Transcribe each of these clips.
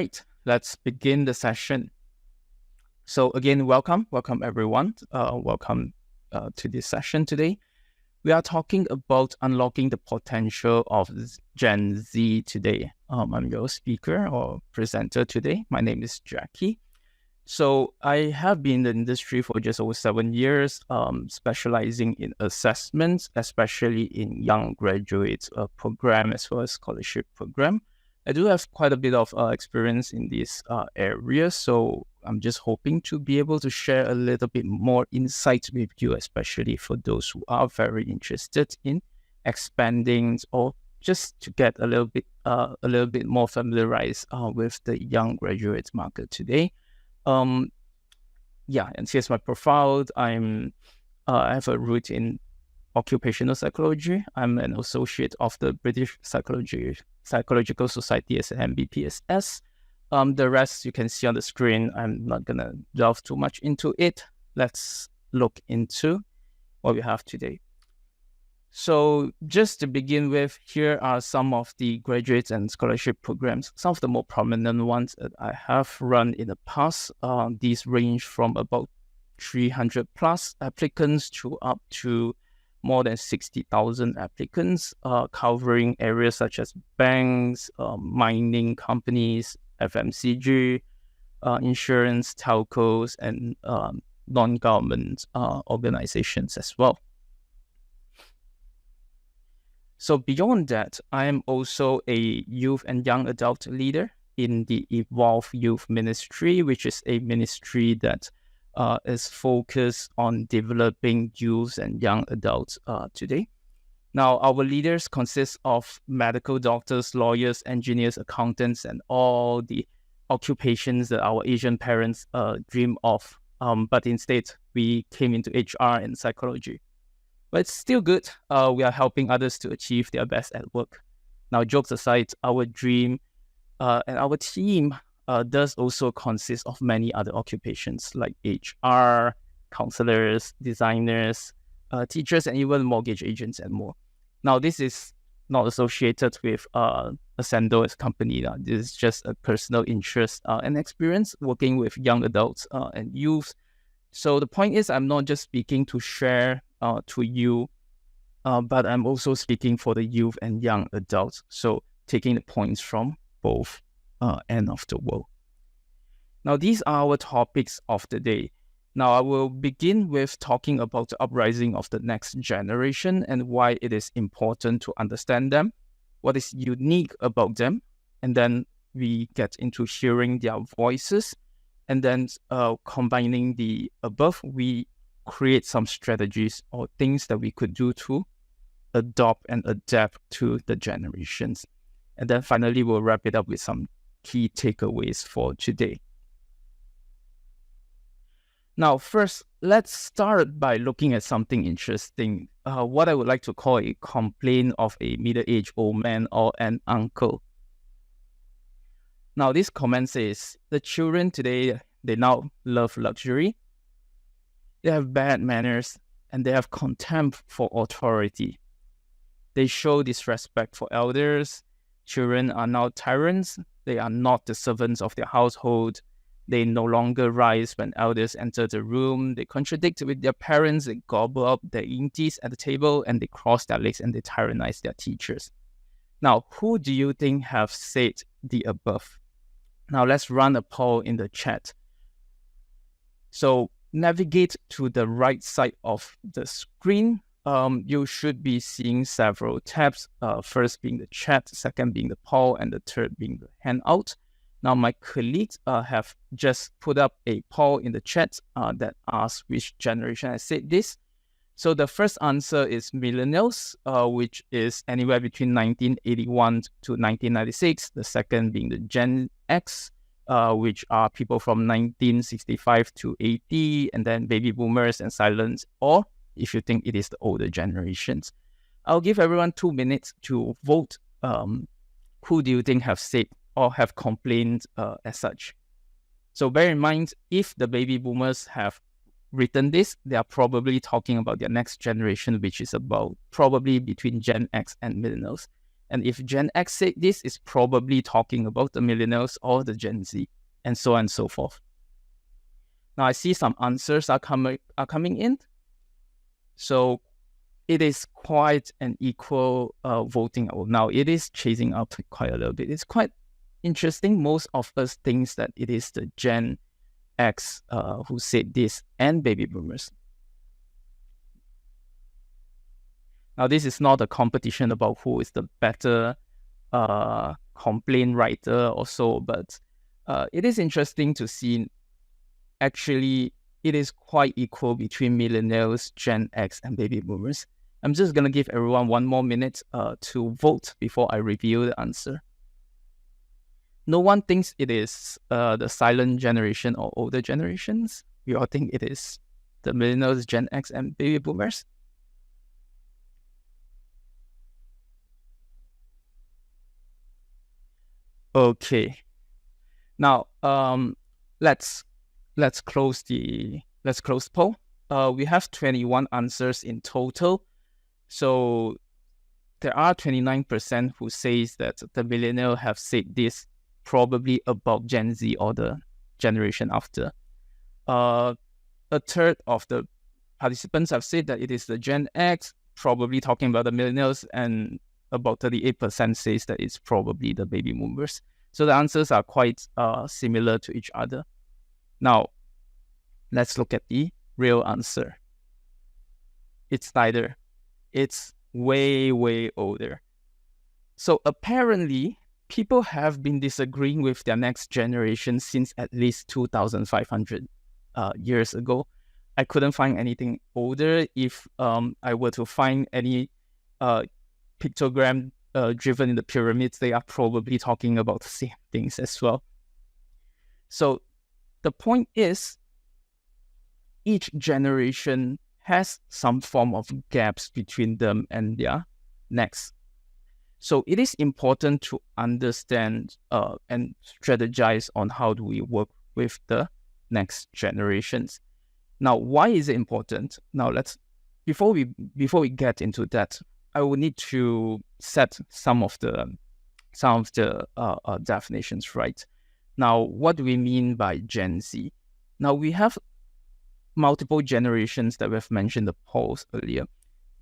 right, let's begin the session. So again, welcome everyone. Welcome to this session today. We are talking about unlocking the potential of Gen Z today. I'm your speaker or presenter today. My name is Jackie. So I have been in the industry for just over 7 years, specializing in assessments, especially in young graduates program as well as scholarship program. I do have quite a bit of experience in this area, so I'm just hoping to be able to share a little bit more insight with you, especially for those who are very interested in expanding or just to get a little bit more familiarized with the young graduates market today. And here's my profile. I have a root in occupational psychology. I'm an associate of the British Psychological Society as an MBPSS. The rest you can see on the screen. I'm not gonna delve too much into it. Let's look into what we have today. So just to begin with, here are some of the graduates and scholarship programs, some of the more prominent ones that I have run in the past. These range from about 300 plus applicants to up to more than 60,000 applicants, covering areas such as banks, mining companies, FMCG, insurance, telcos, and non-government organizations as well. So beyond that, I am also a youth and young adult leader in the Evolve Youth Ministry, which is a ministry that is focused on developing youth and young adults today. Now, our leaders consist of medical doctors, lawyers, engineers, accountants, and all the occupations that our Asian parents dream of. But instead, we came into HR and psychology. But it's still good. We are helping others to achieve their best at work. Now, jokes aside, our dream and our team does also consist of many other occupations like HR, counselors, designers, teachers, and even mortgage agents and more. Now, this is not associated with Accendo as a company. This is just a personal interest and experience working with young adults and youth. So the point is, I'm not just speaking to share to you, but I'm also speaking for the youth and young adults. So taking the points from both ends of the world. Now, these are our topics of the day. Now, I will begin with talking about the uprising of the next generation and why it is important to understand them, what is unique about them, and then we get into hearing their voices. And then combining the above, we create some strategies or things that we could do to adopt and adapt to the generations. And then finally, we'll wrap it up with some key takeaways for today. Now, first, let's start by looking at something interesting, what I would like to call a complaint of a middle-aged old man or an uncle. Now, this comment says, the children today, they now love luxury, they have bad manners, and they have contempt for authority. They show disrespect for elders. Children are now tyrants. They are not the servants of their household. They no longer rise when elders enter the room. They contradict with their parents. They gobble up their inties at the table, and they cross their legs and they tyrannize their teachers. Now, who do you think have said the above? Now, let's run a poll in the chat. So navigate to the right side of the screen. You should be seeing several tabs. First being the chat, second being the poll, and the third being the handout. Now, my colleagues have just put up a poll in the chat that asks which generation has said this. So the first answer is millennials, which is anywhere between 1981 to 1996. The second being the Gen X, which are people from 1965 to 80, and then baby boomers and silents, or if you think it is the older generations. I'll give everyone 2 minutes to vote. Who do you think have said or have complained as such? So bear in mind, if the baby boomers have written this, they are probably talking about their next generation, which is about probably between Gen X and millennials. And if Gen X said this, it's probably talking about the millennials or the Gen Z, and so on and so forth. Now I see some answers are coming in. So it is quite an equal voting. Now it is chasing up quite a little bit. It's quite interesting. Most of us thinks that it is the Gen X who said this and baby boomers. Now this is not a competition about who is the better complaint writer or so, but it is interesting to see actually it is quite equal between millennials, Gen X, and baby boomers. I'm just going to give everyone 1 more minute to vote before I reveal the answer. No one thinks it is the silent generation or older generations. We all think it is the millennials, Gen X, and baby boomers. Okay. Now, let's close the poll. We have 21 answers in total. So there are 29% who says that the millennial have said this probably about Gen Z or the generation after. A third of the participants have said that it is the Gen X, probably talking about the millennials, and about 38% says that it's probably the baby boomers. So the answers are quite similar to each other. Now, let's look at the real answer. It's neither. It's way, way older. So apparently, people have been disagreeing with their next generation since at least 2,500 years ago. I couldn't find anything older. If I were to find any pictogram driven in the pyramids, they are probably talking about the same things as well. So the point is, each generation has some form of gaps between them and their next. So it is important to understand and strategize on how do we work with the next generations. Now, why is it important? Now, before we get into that, I will need to set some of the definitions right. Now, what do we mean by Gen Z? Now, we have multiple generations that we've mentioned the polls earlier.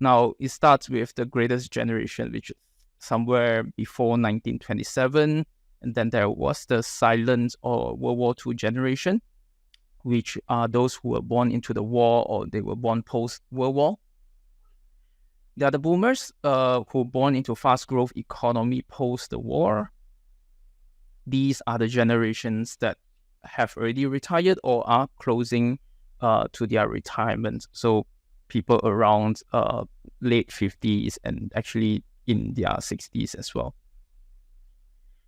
Now, it starts with the greatest generation, which is somewhere before 1927. And then there was the silent or World War II generation, which are those who were born into the war or they were born post-World War. There are the boomers who were born into fast growth economy post the war. These are the generations that have already retired or are closing to their retirement. So people around late 50s and actually in their 60s as well.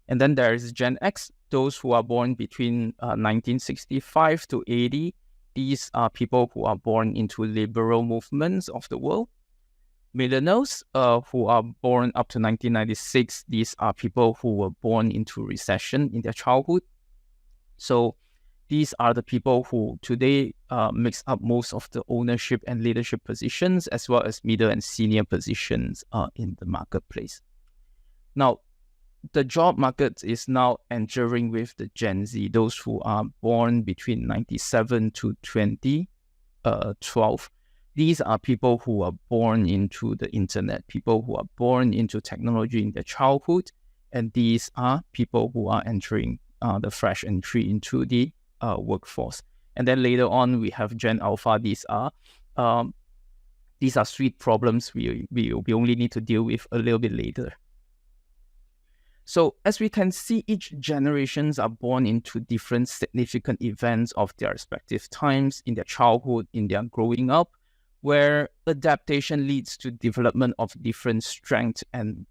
And then there is Gen X, those who are born between 1965 to 80. These are people who are born into liberal movements of the world. Millennials who are born up to 1996, these are people who were born into recession in their childhood. So these are the people who today mix up most of the ownership and leadership positions, as well as middle and senior positions in the marketplace. Now, the job market is now entering with the Gen Z, those who are born between 97 to 2012. These are people who are born into the internet, people who are born into technology in their childhood, and these are people who are entering the fresh entry into the workforce. And then later on, we have Gen Alpha. These are sweet problems we only need to deal with a little bit later. So as we can see, each generations are born into different significant events of their respective times in their childhood, in their growing up, where adaptation leads to development of different strengths and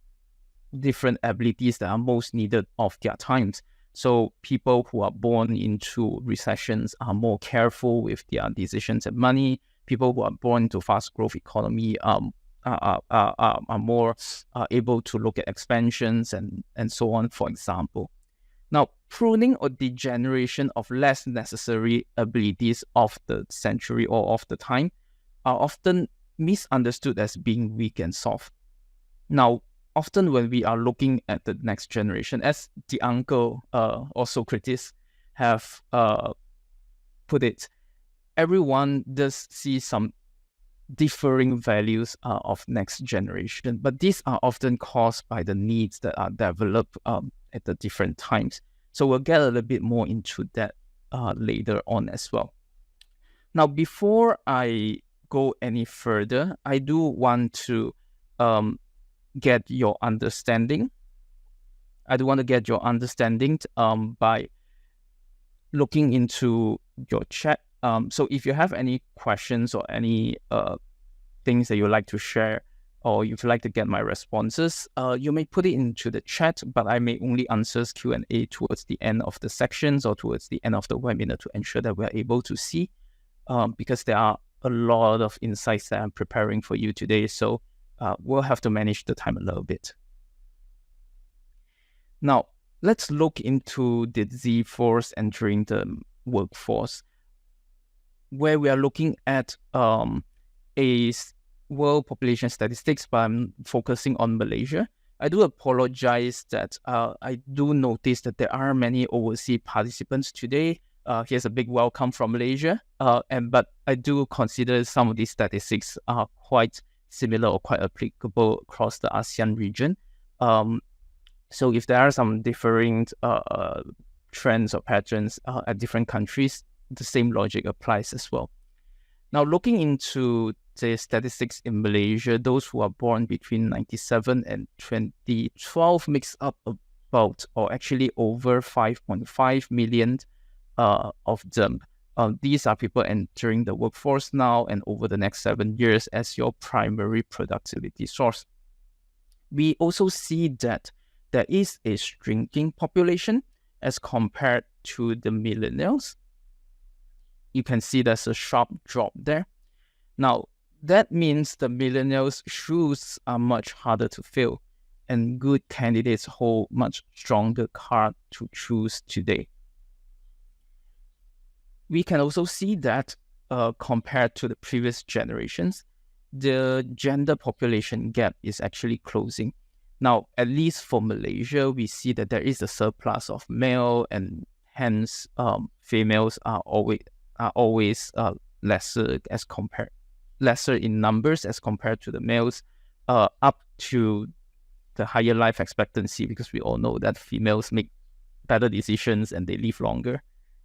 different abilities that are most needed of their times. So people who are born into recessions are more careful with their decisions and money. People who are born into fast growth economy are more able to look at expansions and so on, for example. Now, pruning or degeneration of less necessary abilities of the century or of the time are often misunderstood as being weak and soft. Now, often when we are looking at the next generation, as the uncle or Socrates have put it, everyone does see some differing values of next generation, but these are often caused by the needs that are developed at the different times. So we'll get a little bit more into that later on as well. Now, before I go any further, I do want to get your understanding. I do want to get your understanding by looking into your chat. So if you have any questions or any things that you'd like to share, or if you'd like to get my responses, you may put it into the chat, but I may only answer Q&A towards the end of the sections or towards the end of the webinar to ensure that we're able to see, because there are a lot of insights that I'm preparing for you today. So we'll have to manage the time a little bit. Now, let's look into the Z force entering the workforce, where we are looking at a world population statistics, but I'm focusing on Malaysia. I do apologize that I do notice that there are many overseas participants today. Here's a big welcome from Malaysia. But I do consider some of these statistics are quite similar or quite applicable across the ASEAN region. So if there are some differing trends or patterns at different countries, the same logic applies as well. Now, looking into the statistics in Malaysia, those who are born between 1997 and 2012 makes up about, or actually over 5.5 million of them. These are people entering the workforce now and over the next 7 years as your primary productivity source. We also see that there is a shrinking population as compared to the millennials. You can see there's a sharp drop there. Now, that means the millennials' shoes are much harder to fill, and good candidates hold much stronger card to choose today. We can also see that compared to the previous generations, the gender population gap is actually closing. Now, at least for Malaysia, we see that there is a surplus of male, and hence females are always lesser in numbers as compared to the males, up to the higher life expectancy, because we all know that females make better decisions and they live longer.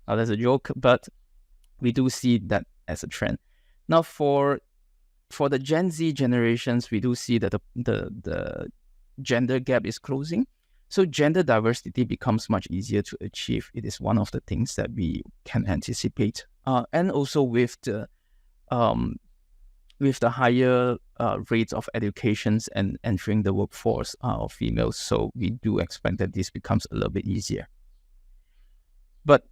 That's a joke, but we do see that as a trend. Now, for the Gen Z generations, we do see that the gender gap is closing. So gender diversity becomes much easier to achieve. It is one of the things that we can anticipate. And also with the higher rates of educations and entering the workforce of females, so we do expect that this becomes a little bit easier. But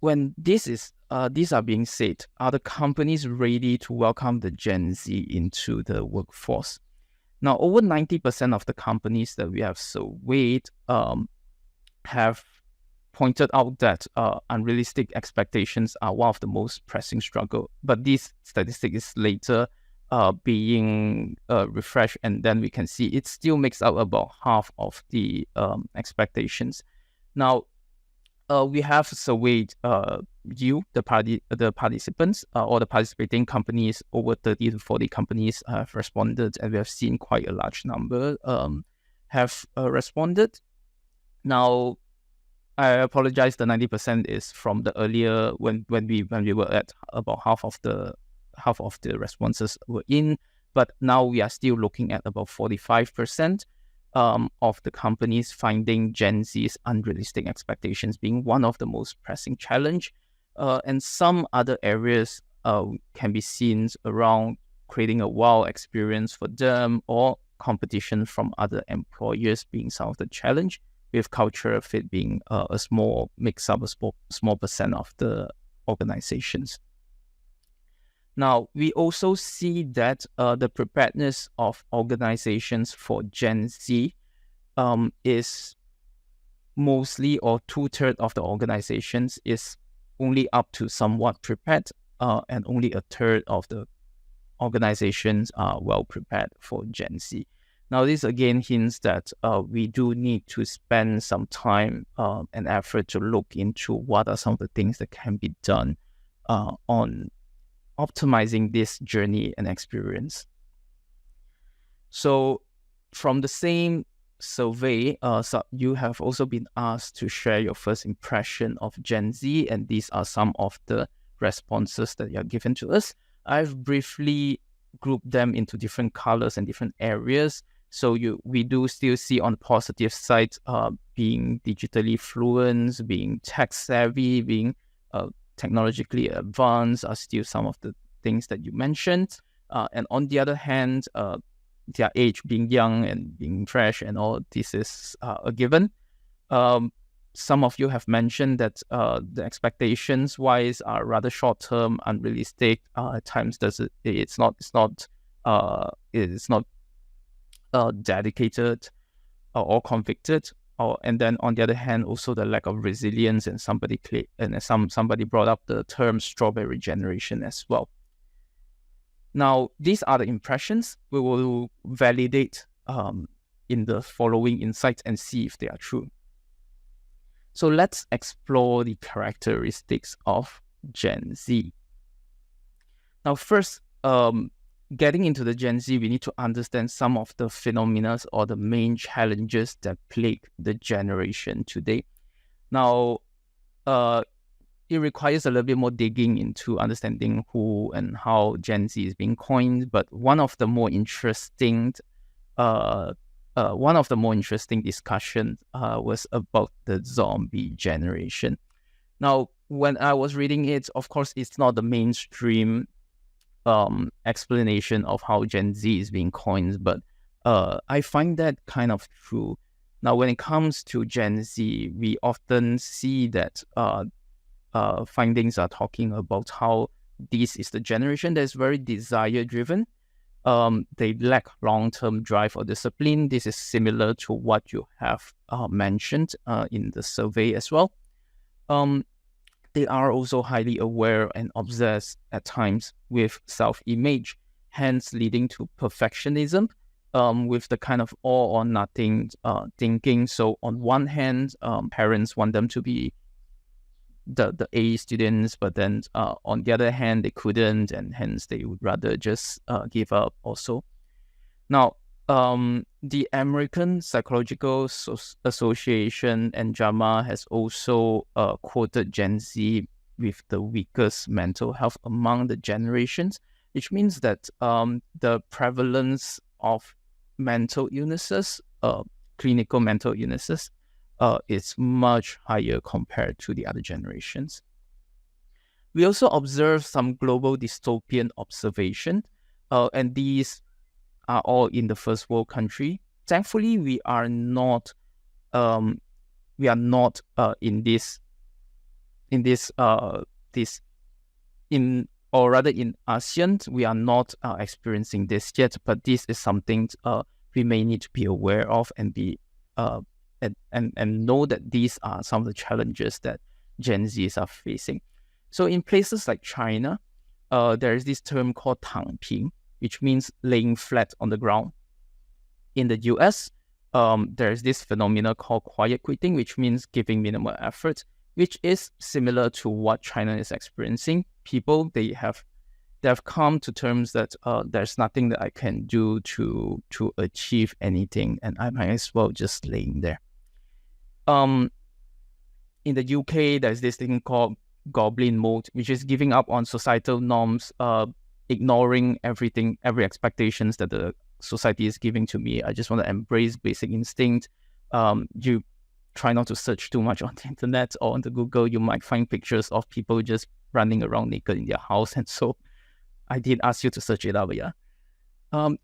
when these are being said, are the companies ready to welcome the Gen Z into the workforce? Now, over 90% of the companies that we have surveyed have pointed out that unrealistic expectations are one of the most pressing struggle. But this statistic is later being refreshed, and then we can see it still makes up about half of the expectations. Now, we have surveyed the participants or the participating companies. Over 30 to 40 companies have responded, and we have seen quite a large number have responded. Now, I apologize. The 90% is from the earlier when we were at about half of the responses were in, but now we are still looking at about 45%. Of the companies finding Gen Z's unrealistic expectations being one of the most pressing challenge. And some other areas can be seen around creating a wow experience for them, or competition from other employers being some of the challenge, with cultural fit being a small percent of the organizations. Now, we also see that the preparedness of organizations for Gen Z is mostly, or 2/3 of the organizations is only up to somewhat prepared, and only 1/3 of the organizations are well prepared for Gen Z. Now, this again hints that we do need to spend some time and effort to look into what are some of the things that can be done on optimizing this journey and experience. So from the same survey, so you have also been asked to share your first impression of Gen Z, and these are some of the responses that you are given to us. I've briefly grouped them into different colors and different areas. So we do still see on the positive side, being digitally fluent, being tech savvy, being technologically advanced are still some of the things that you mentioned. And on the other hand, their age being young and being fresh and all this is a given. Some of you have mentioned that the expectations wise are rather short term, unrealistic. At times, it's not dedicated or convicted. And then on the other hand, also the lack of resilience, and somebody brought up the term strawberry generation as well. Now, these are the impressions. We will validate in the following insights and see if they are true. So let's explore the characteristics of Gen Z. Now, first, getting into the Gen Z, we need to understand some of the phenomena or the main challenges that plague the generation today. Now, it requires a little bit more digging into understanding who and how Gen Z is being coined. But one of the more interesting discussions was about the zombie generation. Now, when I was reading it, of course, it's not the mainstream explanation of how Gen Z is being coined, but I find that kind of true. Now, when it comes to Gen Z, we often see that findings are talking about how this is the generation that is very desire-driven. They lack long-term drive or discipline. This is similar to what you have mentioned in the survey as well. They are also highly aware and obsessed at times with self-image, hence leading to perfectionism, with the kind of all or nothing thinking. So on one hand, parents want them to be the A students, but then on the other hand, they couldn't, and hence they would rather just give up also. Now, the American Psychological Association and JAMA has also quoted Gen Z with the weakest mental health among the generations, which means that the prevalence of mental illnesses, clinical mental illnesses, is much higher compared to the other generations. We also observe some global dystopian observation, and these are all in the first world country. Thankfully, we are not in ASEAN, we are not experiencing this yet. But this is something we may need to be aware of and be and know that these are some of the challenges that Gen Zs are facing. So in places like China, there is this term called 躺平, which means laying flat on the ground. In the US, there is this phenomenon called quiet quitting, which means giving minimal effort, which is similar to what China is experiencing. People, they have come to terms that there's nothing that I can do to achieve anything, and I might as well just laying there. In the UK, there's this thing called goblin mode, which is giving up on societal norms, ignoring everything, every expectations that the society is giving to me. I just want to embrace basic instinct. You try not to search too much on the internet or on the Google. You might find pictures of people just running around naked in their house, and so I did ask you to search it up, yeah.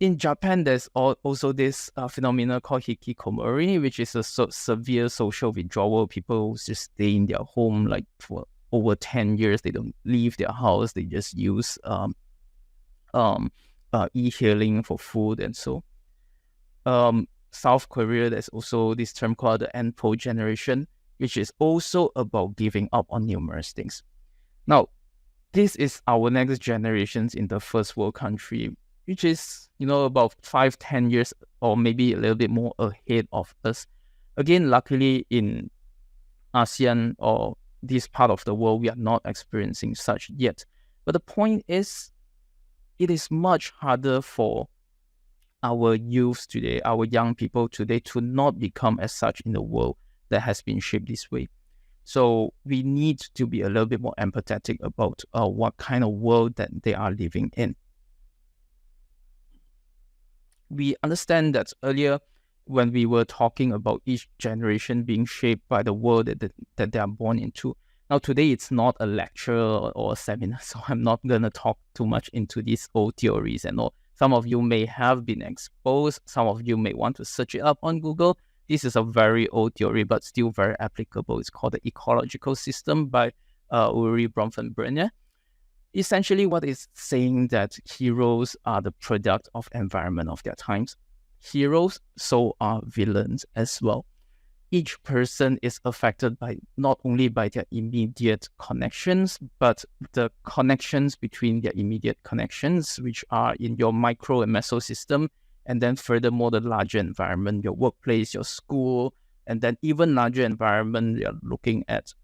In Japan, there's also this phenomenon called hikikomori, which is a severe social withdrawal. People just stay in their home like for over 10 years. They don't leave their house. They just use e-hailing for food and so. South Korea, there's also this term called the Enpo generation, which is also about giving up on numerous things. Now, this is our next generations in the first world country. which is, about 5-10 years or maybe a little bit more ahead of us. Again, luckily in ASEAN or this part of the world, we are not experiencing such yet. But the point is, it is much harder for our youth today, our young people today, to not become as such in the world that has been shaped this way. So we need to be a little bit more empathetic about what kind of world that they are living in. We understand that earlier when we were talking about each generation being shaped by the world that they are born into. Now, today it's not a lecture or a seminar, so I'm not going to talk too much into these old theories and all. Some of you may have been exposed. Some of you may want to search it up on Google. This is a very old theory, but still very applicable. It's called the ecological system by Uri Bronfenbrenner. Essentially, what is saying that heroes are the product of environment of their times. Heroes, so are villains as well. Each person is affected by not only by their immediate connections, but the connections between their immediate connections, which are in your micro and meso system, and then furthermore the larger environment, your workplace, your school, and then even larger environment, you're looking at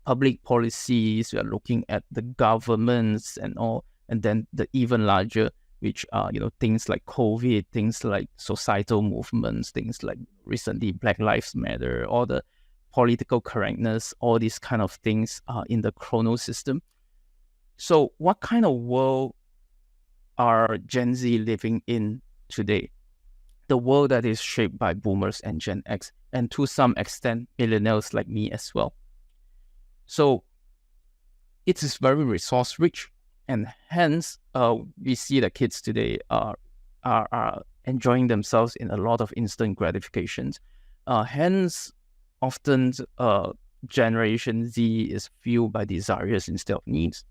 public policies, we are looking at the governments and all, and then the even larger, which are, things like COVID, things like societal movements, things like recently Black Lives Matter, all the political correctness, all these kind of things are in the chrono system. So what kind of world are Gen Z living in today? The world that is shaped by boomers and Gen X, and to some extent, millennials like me as well. So it is very resource rich, and hence we see that kids today are enjoying themselves in a lot of instant gratifications. Hence, often Generation Z is fueled by desires instead of needs.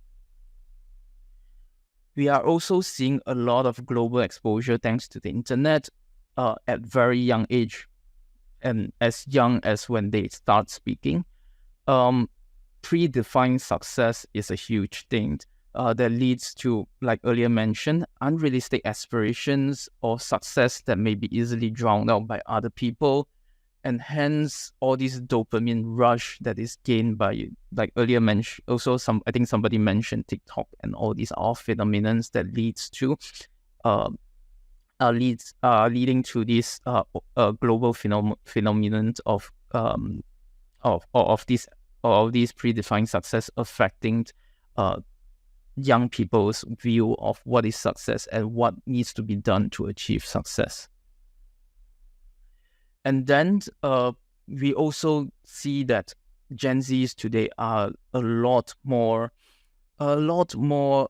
We are also seeing a lot of global exposure thanks to the internet at very young age, and as young as when they start speaking. Predefined success is a huge thing that leads to, like earlier mentioned, unrealistic aspirations or success that may be easily drowned out by other people. And hence all this dopamine rush that is gained by, like earlier mentioned, also I think somebody mentioned TikTok, and all these are phenomena that leads to leading to this global phenomenon of these predefined success affecting young people's view of what is success and what needs to be done to achieve success. And then we also see that Gen Zs today are a lot more aversive,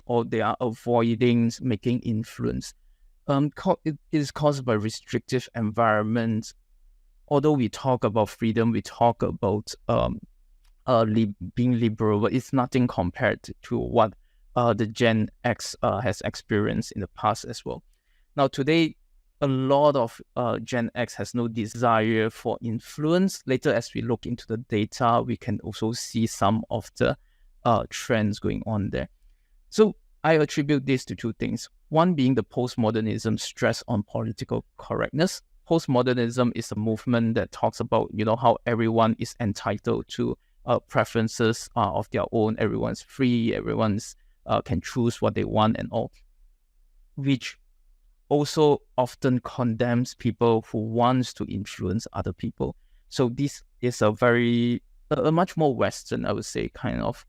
or they are avoiding making influence. It is caused by restrictive environments. Although we talk about freedom, we talk about being liberal, but it's nothing compared to what the Gen X has experienced in the past as well. Now, today, a lot of Gen X has no desire for influence. Later, as we look into the data, we can also see some of the trends going on there. So I attribute this to two things. One being the postmodernism stress on political correctness. Postmodernism is a movement that talks about, how everyone is entitled to preferences of their own. Everyone's free. Everyone's can choose what they want and all, which also often condemns people who wants to influence other people. So this is a much more Western, I would say, kind of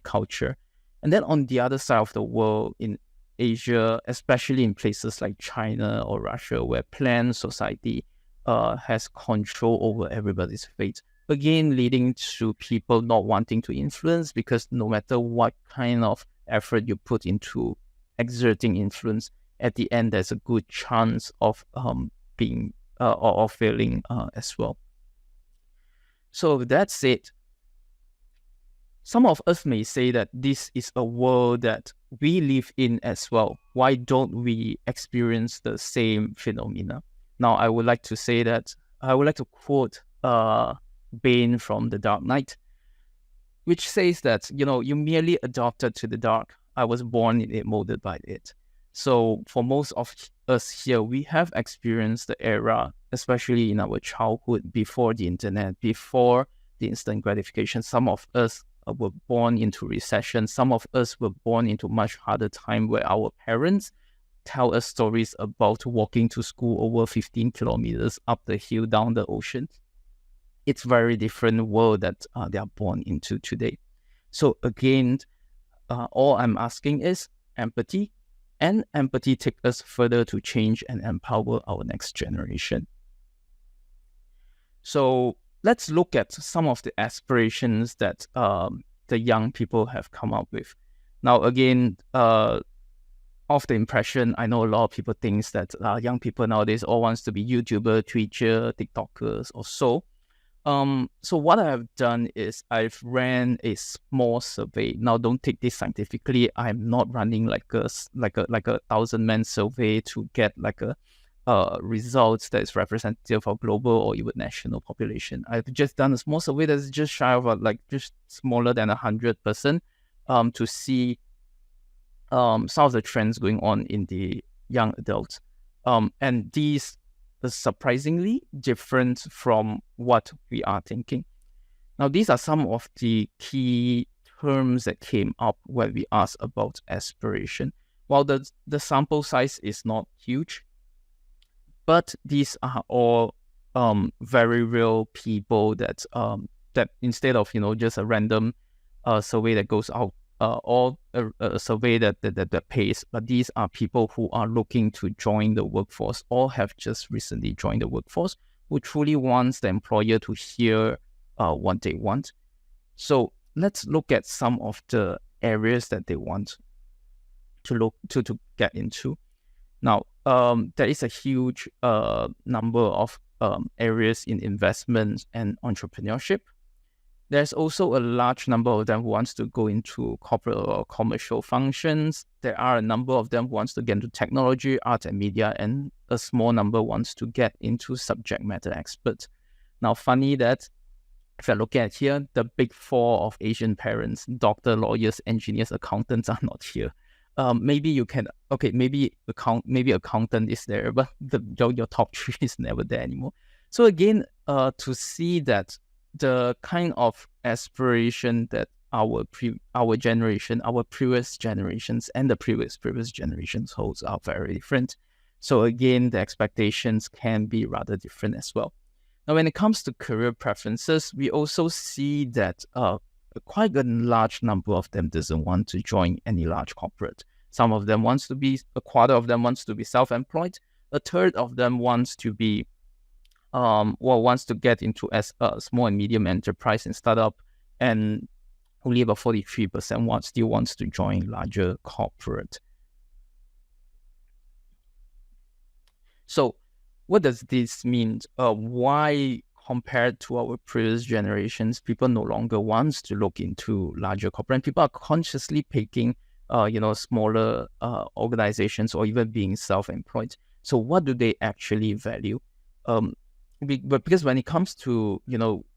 culture. And then on the other side of the world, in Asia, especially in places like China or Russia, where planned society has control over everybody's fate, again leading to people not wanting to influence, because no matter what kind of effort you put into exerting influence, at the end there's a good chance of being or failing as well. So that's it. Some of us may say that this is a world that we live in as well. Why don't we experience the same phenomena? Now, I would like to quote Bane from The Dark Knight, which says that, you merely adopted to the dark. I was born in it, molded by it. So for most of us here, we have experienced the era, especially in our childhood, before the internet, before the instant gratification. Some of us were born into recession. Some of us were born into much harder time where our parents tell us stories about walking to school over 15 kilometers up the hill, down the ocean. It's very different world that they are born into today. So again, all I'm asking is empathy, and empathy takes us further to change and empower our next generation. So let's look at some of the aspirations that the young people have come up with. Now, again, of the impression, I know a lot of people think that young people nowadays all wants to be YouTuber, Twitcher, TikTokers, or so. So what I have done is I've ran a small survey. Now, don't take this scientifically. I'm not running like a 1,000-man survey to get like a results that is representative of global or even national population. I've just done a small survey that's just shy of just smaller than 100% to see some of the trends going on in the young adults. And these are surprisingly different from what we are thinking. Now, these are some of the key terms that came up when we asked about aspiration. While the sample size is not huge, but these are all very real people that instead of just a random survey that goes out or a survey that pays, but these are people who are looking to join the workforce or have just recently joined the workforce, who truly wants the employer to hear what they want. So let's look at some of the areas that they want to look to get into. Now, there is a huge number of areas in investments and entrepreneurship. There's also a large number of them who wants to go into corporate or commercial functions. There are a number of them who wants to get into technology, art and media, and a small number wants to get into subject matter experts. Now, funny that if I look at here, the big four of Asian parents, doctor, lawyers, engineers, accountants are not here. Maybe you can, maybe accountant is there, but your top three is never there anymore. So again, to see that the kind of aspiration that our generation, our previous generations, and the previous generations holds are very different. So again, the expectations can be rather different as well. Now, when it comes to career preferences, we also see that quite a large number of them doesn't want to join any large corporate. Some of them wants to be, a quarter of them wants to be self-employed. A third of them wants to be wants to get into as a small and medium enterprise and startup, and only about 43% still wants to join larger corporate. So what does this mean? Why, compared to our previous generations, people no longer wants to look into larger corporate, and people are consciously picking smaller organizations or even being self-employed? So what do they actually value? But because when it comes to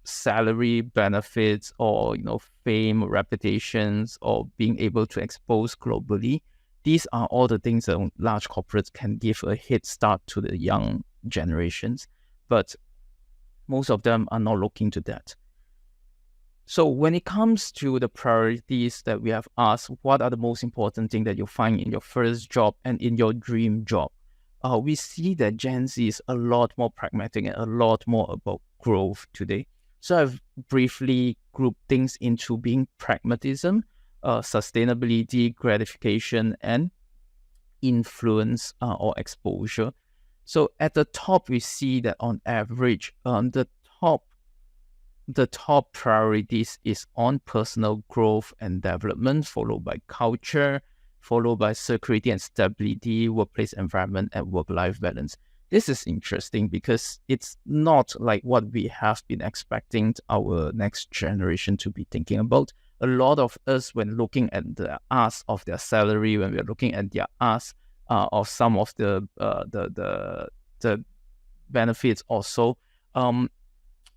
salary, benefits, or fame, reputations, or being able to expose globally, these are all the things that large corporates can give a head start to the young generations, but most of them are not looking to that. So when it comes to the priorities that we have asked, what are the most important things that you find in your first job and in your dream job? We see that Gen Z is a lot more pragmatic and a lot more about growth today. So I've briefly grouped things into being pragmatism, sustainability, gratification, and influence or exposure. So at the top, we see that on average, the top priorities is on personal growth and development, followed by culture, followed by security and stability, workplace environment, and work-life balance. This is interesting because it's not like what we have been expecting our next generation to be thinking about. A lot of us, when looking at the ask of their salary, when we're looking at their ask of some of the benefits also,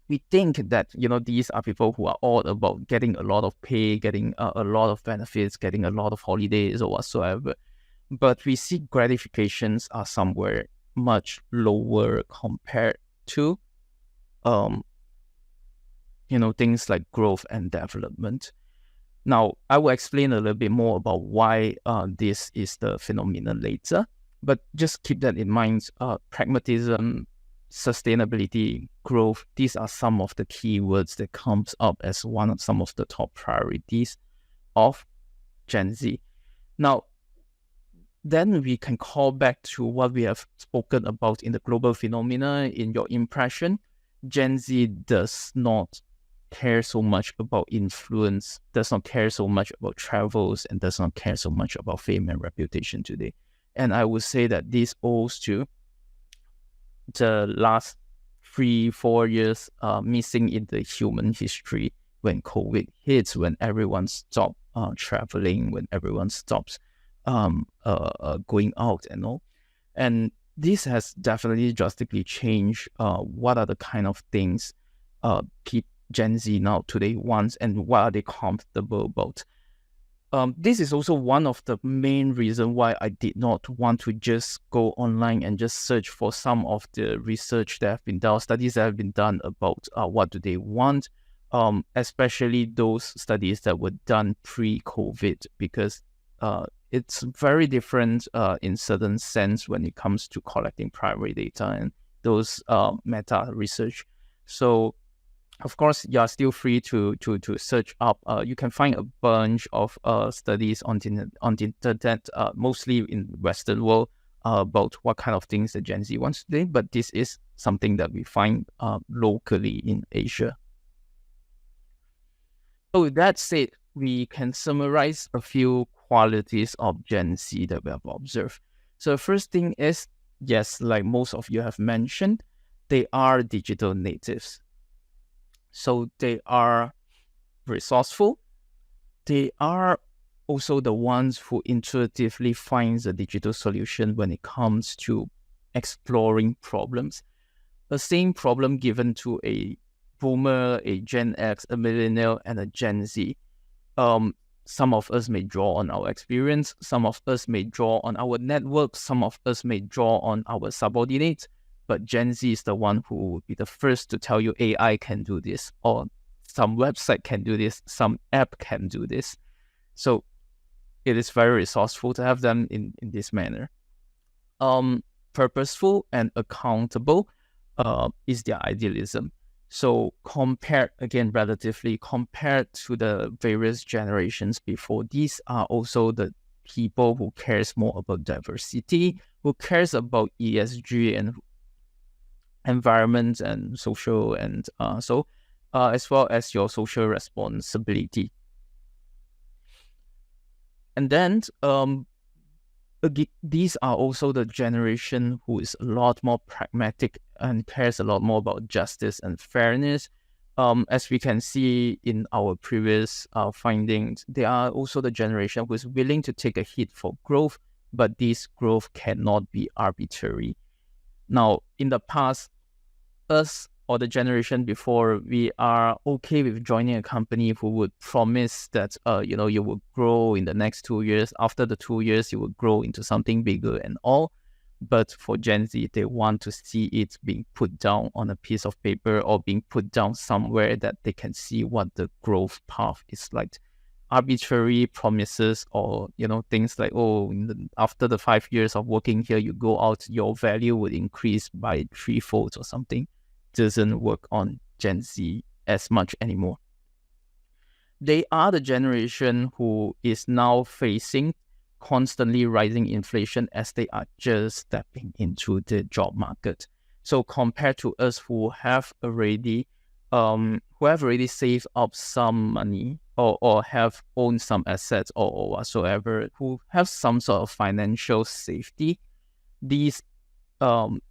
we think that, these are people who are all about getting a lot of pay, getting a lot of benefits, getting a lot of holidays or whatsoever. But we see gratifications are somewhere much lower compared to, things like growth and development. Now, I will explain a little bit more about why this is the phenomenon later, but just keep that in mind. Pragmatism, sustainability, growth, these are some of the keywords that comes up as some of the top priorities of Gen Z. Now, then we can call back to what we have spoken about in the global phenomena. In your impression, Gen Z does not care so much about influence, does not care so much about travels, and does not care so much about fame and reputation today. And I would say that this owes to the last 3-4 years missing in the human history when COVID hits, when everyone stopped traveling, when everyone stops going out and all. And this has definitely drastically changed what are the kind of things Gen Z now today wants and what are they comfortable about. This is also one of the main reasons why I did not want to just go online and just search for some of the research that have been done, studies that have been done about what do they want, especially those studies that were done pre-COVID, because it's very different in certain sense when it comes to collecting primary data and those meta research. So, of course, you are still free to search up. You can find a bunch of studies on the internet, mostly in Western world, about what kind of things the Gen Z wants today. But this is something that we find locally in Asia. So with that said, we can summarize a few qualities of Gen Z that we have observed. So the first thing is, yes, like most of you have mentioned, they are digital natives. So they are resourceful. They are also the ones who intuitively finds a digital solution when it comes to exploring problems. The same problem given to a boomer, a Gen X, a millennial, and a Gen Z. Some of us may draw on our experience. Some of us may draw on our network. Some of us may draw on our subordinates. But Gen Z is the one who would be the first to tell you AI can do this, or some website can do this, some app can do this. So it is very resourceful to have them in this manner. Purposeful and accountable is their idealism. So relatively compared to the various generations before, these are also the people who cares more about diversity, who cares about ESG and environment and social and as well as your social responsibility. And then these are also the generation who is a lot more pragmatic and cares a lot more about justice and fairness. As we can see in our previous findings, they are also the generation who is willing to take a hit for growth, but this growth cannot be arbitrary. Now, in the past, us or the generation before, we are okay with joining a company who would promise that you will grow in the next 2 years. After the 2 years, you will grow into something bigger and all. But for Gen Z, they want to see it being put down on a piece of paper or being put down somewhere that they can see what the growth path is like. Arbitrary promises or things like, after the 5 years of working here, you go out, your value would increase by 3-fold or something, doesn't work on Gen Z as much anymore. They are the generation who is now facing constantly rising inflation as they are just stepping into the job market. So compared to us who have already saved up some money or have owned some assets or whatsoever, who have some sort of financial safety, these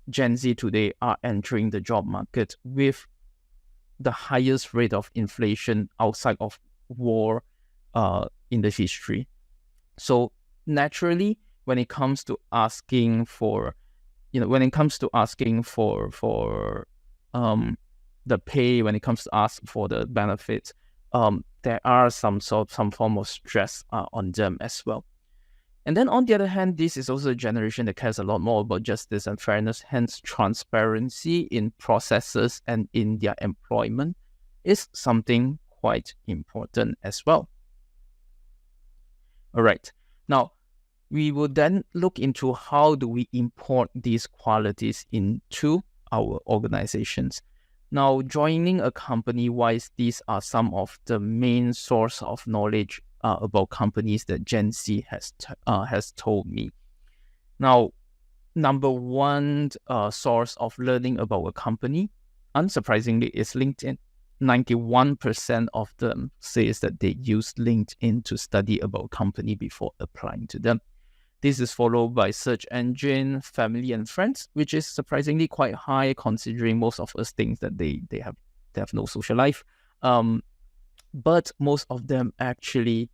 Gen Z today are entering the job market with the highest rate of inflation outside of war in the history. So naturally, when it comes to asking for the pay, when it comes to ask for the benefits, there are some form of stress on them as well. And then on the other hand, this is also a generation that cares a lot more about justice and fairness, hence transparency in processes and in their employment is something quite important as well. All right. Now, we will then look into how do we import these qualities into our organizations. Now, joining a company-wise, these are some of the main source of knowledge about companies that Gen Z has told me. Now, number one source of learning about a company, unsurprisingly, is LinkedIn. 91% of them says that they use LinkedIn to study about company before applying to them. This is followed by search engine, family and friends, which is surprisingly quite high considering most of us think that they have no social life. But most of them actually,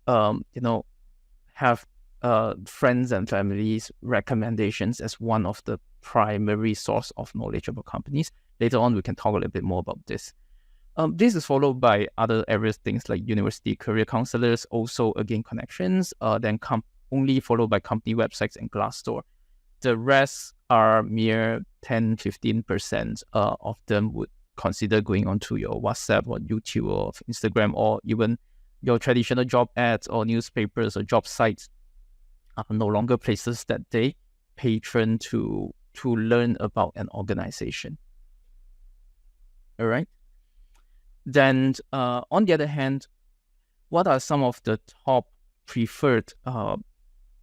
have friends and families recommendations as one of the primary source of knowledge about companies. Later on, we can talk a little bit more about this. This is followed by other areas, things like university career counselors, also again connections, then only followed by company websites and Glassdoor. The rest are mere 10-15% of them would consider going onto your WhatsApp or YouTube or Instagram, or even your traditional job ads or newspapers or job sites are no longer places that they patron to learn about an organization. All right. Then on the other hand, what are some of the top preferred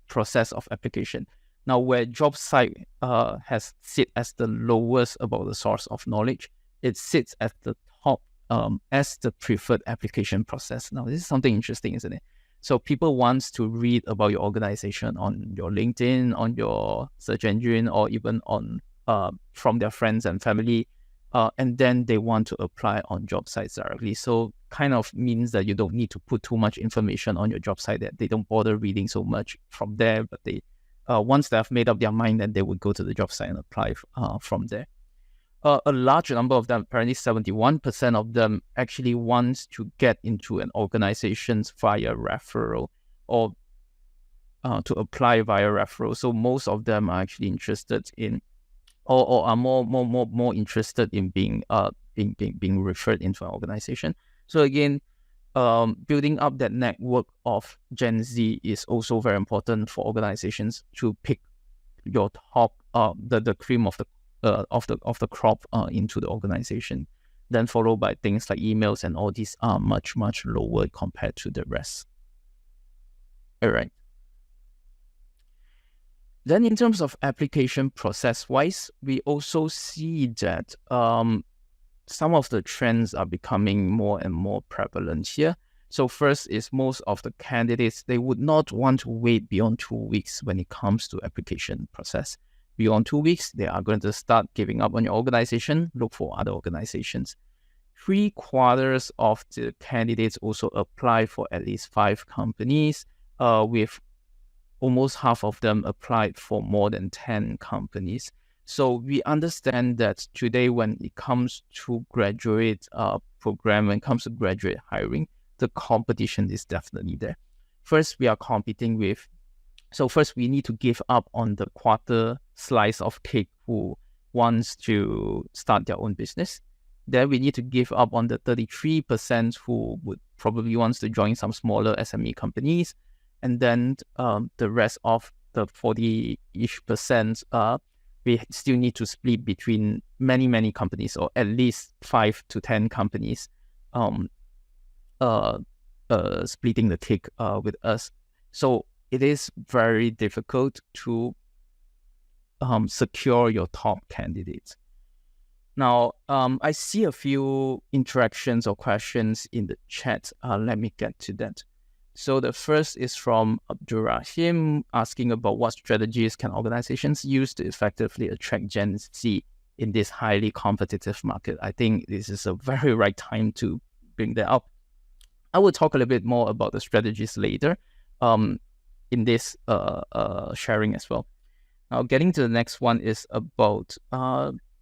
process of application? Now, where job site has sit as the lowest about the source of knowledge, it sits at the top as the preferred application process. Now, this is something interesting, isn't it? So people want to read about your organization on your LinkedIn, on your search engine, or even on from their friends and family, and then they want to apply on job sites directly. So kind of means that you don't need to put too much information on your job site, that they don't bother reading so much from there, but they once they have made up their mind, then they would go to the job site and apply from there. A large number of them, apparently 71% of them, actually wants to get into an organization via referral or to apply via referral. So most of them are actually interested in, or are more interested in being referred into an organization. So again, building up that network of Gen Z is also very important for organizations to pick your top, the cream of the crop into the organization. Then followed by things like emails, and all these are much lower compared to the rest. All right. Then in terms of application process-wise, we also see that some of the trends are becoming more and more prevalent here. So first is most of the candidates, they would not want to wait beyond 2 weeks when it comes to application process. Beyond 2 weeks, they are going to start giving up on your organization, look for other organizations. 3/4 of the candidates also apply for at least 5 companies, with almost half of them applied for more than 10 companies. So we understand that today, when it comes to graduate program, when it comes to graduate hiring, the competition is definitely there. First, we are competing with, so first we need to give up on the quarter slice of cake who wants to start their own business. Then we need to give up on the 33% who would probably wants to join some smaller SME companies. And then the rest of the 40-ish%, we still need to split between many companies, or at least 5 to 10 companies splitting the cake with us. So it is very difficult to secure your top candidates. Now, I see a few interactions or questions in the chat. Let me get to that. So the first is from Abdurrahim, asking about what strategies can organizations use to effectively attract Gen Z in this highly competitive market. I think this is a very right time to bring that up. I will talk a little bit more about the strategies later in this sharing as well. Now, getting to the next one is about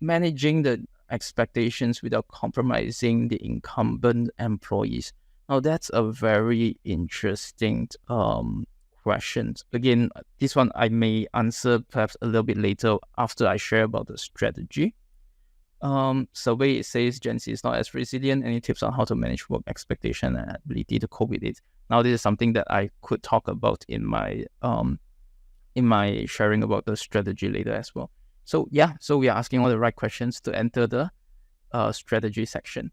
managing the expectations without compromising the incumbent employees? Now, that's a very interesting question. Again, this one I may answer perhaps a little bit later after I share about the strategy. Survey, it says Gen Z is not as resilient. Any tips on how to manage work expectation and ability to cope with it? Now, this is something that I could talk about in my sharing about the strategy later as well. So we are asking all the right questions to enter the strategy section.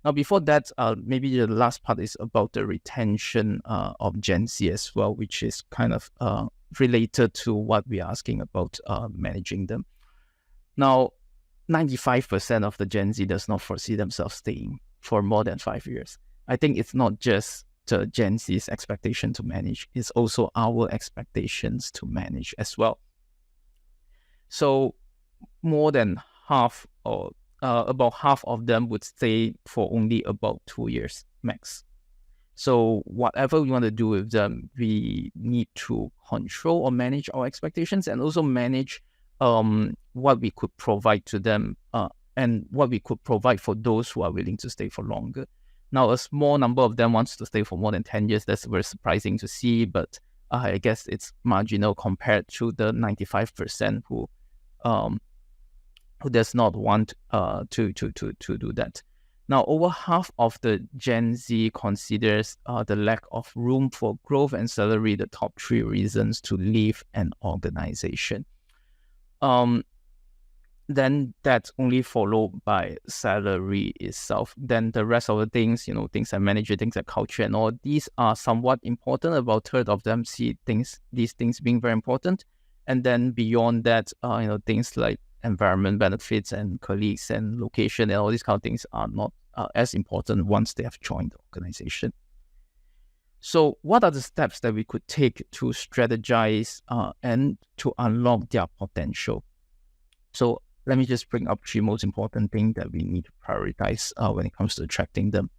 Now, before that, maybe the last part is about the retention of Gen Z as well, which is kind of related to what we are asking about managing them. Now, 95% of the Gen Z does not foresee themselves staying for more than 5 years. I think it's not just the Gen Z's expectation to manage, it's also our expectations to manage as well. So more than half, or about half of them would stay for only about 2 years max. So whatever we want to do with them, we need to control or manage our expectations, and also manage what we could provide to them, and what we could provide for those who are willing to stay for longer. Now, a small number of them wants to stay for more than 10 years. That's very surprising to see, but I guess it's marginal compared to the 95% who does not want to do that. Now, over half of the Gen Z considers the lack of room for growth and salary the top 3 reasons to leave an organization. Then that's only followed by salary itself. Then the rest of the things, things like manager, things like culture and all, these are somewhat important. About a third of them see these things being very important. And then beyond that, things like environment benefits and colleagues and location and all these kind of things are not as important once they have joined the organization. So what are the steps that we could take to strategize and to unlock their potential? So let me just bring up 3 most important things that we need to prioritize when it comes to attracting them.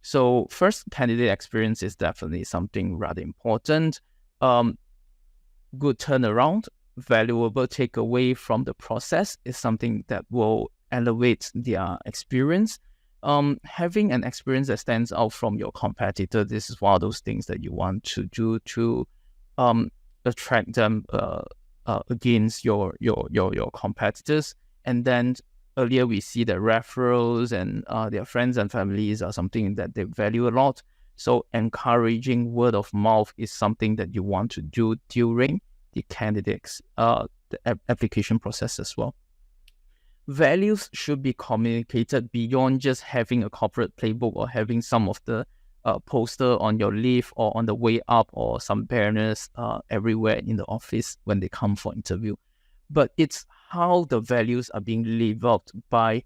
So first, candidate experience is definitely something rather important. Good turnaround, valuable takeaway from the process is something that will elevate their experience. Having an experience that stands out from your competitor, this is one of those things that you want to do to attract them against your competitors. And then earlier we see that referrals and their friends and families are something that they value a lot. So encouraging word of mouth is something that you want to do during the candidates the application process as well. Values should be communicated beyond just having a corporate playbook or having some of the poster on your lift or on the way up, or some banners everywhere in the office when they come for interview. But it's how the values are being lived out by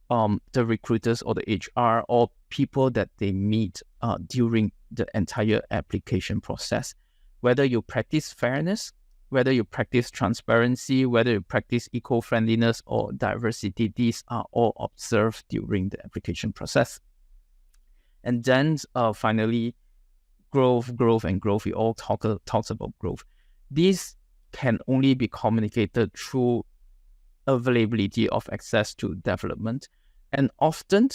the recruiters or the HR or people that they meet during the entire application process. Whether you practice fairness, whether you practice transparency, whether you practice eco-friendliness or diversity, these are all observed during the application process. And then finally, growth. We all talks about growth. These can only be communicated through availability of access to development. And often,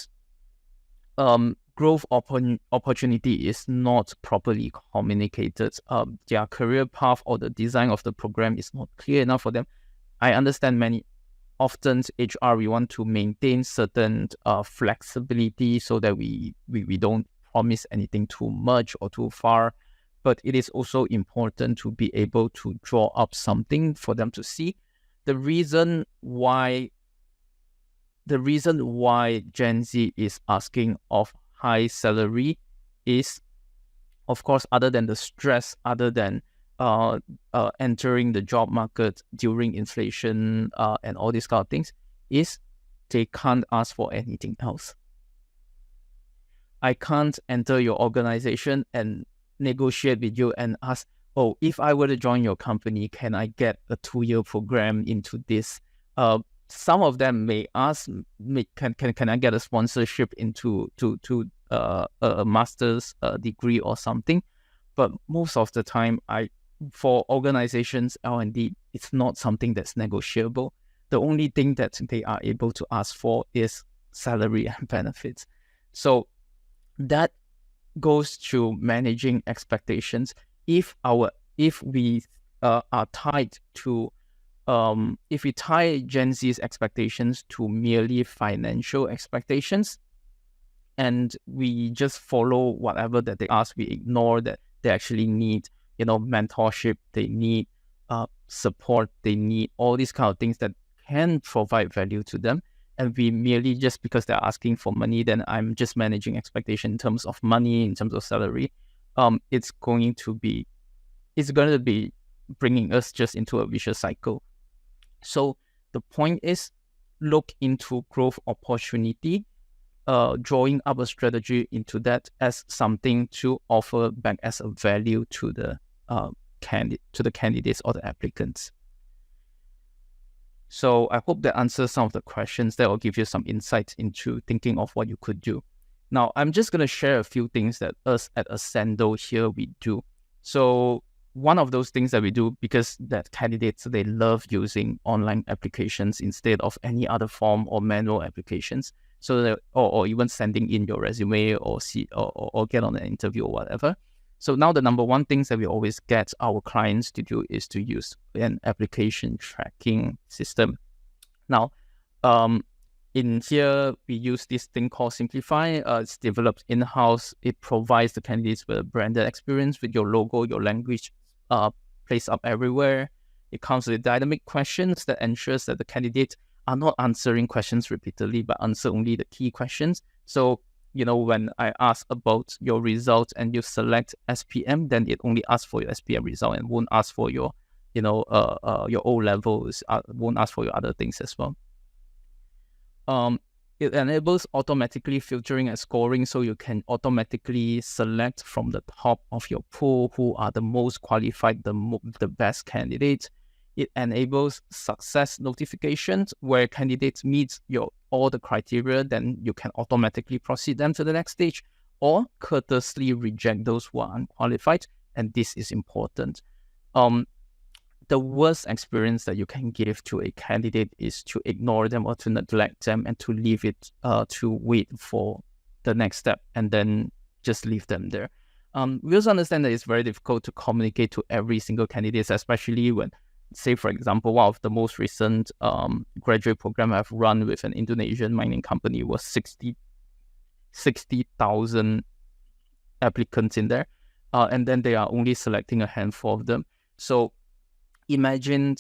growth opportunity is not properly communicated. Their career path or the design of the program is not clear enough for them. I understand often HR, we want to maintain certain flexibility so that we don't promise anything too much or too far. But it is also important to be able to draw up something for them to see. The reason why Gen Z is asking of high salary is, of course, other than the stress, other than entering the job market during inflation and all these kind of things, is they can't ask for anything else. I can't enter your organization and negotiate with you and ask, oh, if I were to join your company, can I get a 2-year program into this? Some of them may ask, can I get a sponsorship into a master's degree or something? But most of the time, for organizations, L&D, it's not something that's negotiable. the only thing that they are able to ask for is salary and benefits. So that goes to managing expectations. If we are tied to if we tie Gen Z's expectations to merely financial expectations, and we just follow whatever that they ask, we ignore that they actually need, mentorship, they need support, they need all these kind of things that can provide value to them. And we merely, just because they're asking for money, then I'm just managing expectation in terms of money, in terms of salary. It's going to be bringing us just into a vicious cycle. So the point is, look into growth opportunity, drawing up a strategy into that as something to offer back as a value to the candidates or the applicants. So I hope that answers some of the questions. That will give you some insight into thinking of what you could do. Now, I'm just going to share a few things that us at Accendo here we do. So one of those things that we do, because that candidates, they love using online applications instead of any other form or manual applications. So that, or even sending in your resume or get on an interview or whatever. So now the number one things that we always get our clients to do is to use an application tracking system. Now, in here, we use this thing called Simplify. It's developed in-house. It provides the candidates with a branded experience with your logo, your language placed up everywhere. It comes with dynamic questions that ensures that the candidates are not answering questions repeatedly, but answer only the key questions. So, when I ask about your results and you select SPM, then it only asks for your SPM result and won't ask for your, your O levels, won't ask for your other things as well. It enables automatically filtering and scoring, so you can automatically select from the top of your pool who are the most qualified, the best candidates. It enables success notifications where candidates meet all the criteria, then you can automatically proceed them to the next stage, or courteously reject those who are unqualified. And this is important. The worst experience that you can give to a candidate is to ignore them or to neglect them and to leave it to wait for the next step and then just leave them there. We also understand that it's very difficult to communicate to every single candidate, especially when, say, for example, one of the most recent graduate program I've run with an Indonesian mining company was 60,000 applicants in there. And then they are only selecting a handful of them. So imagine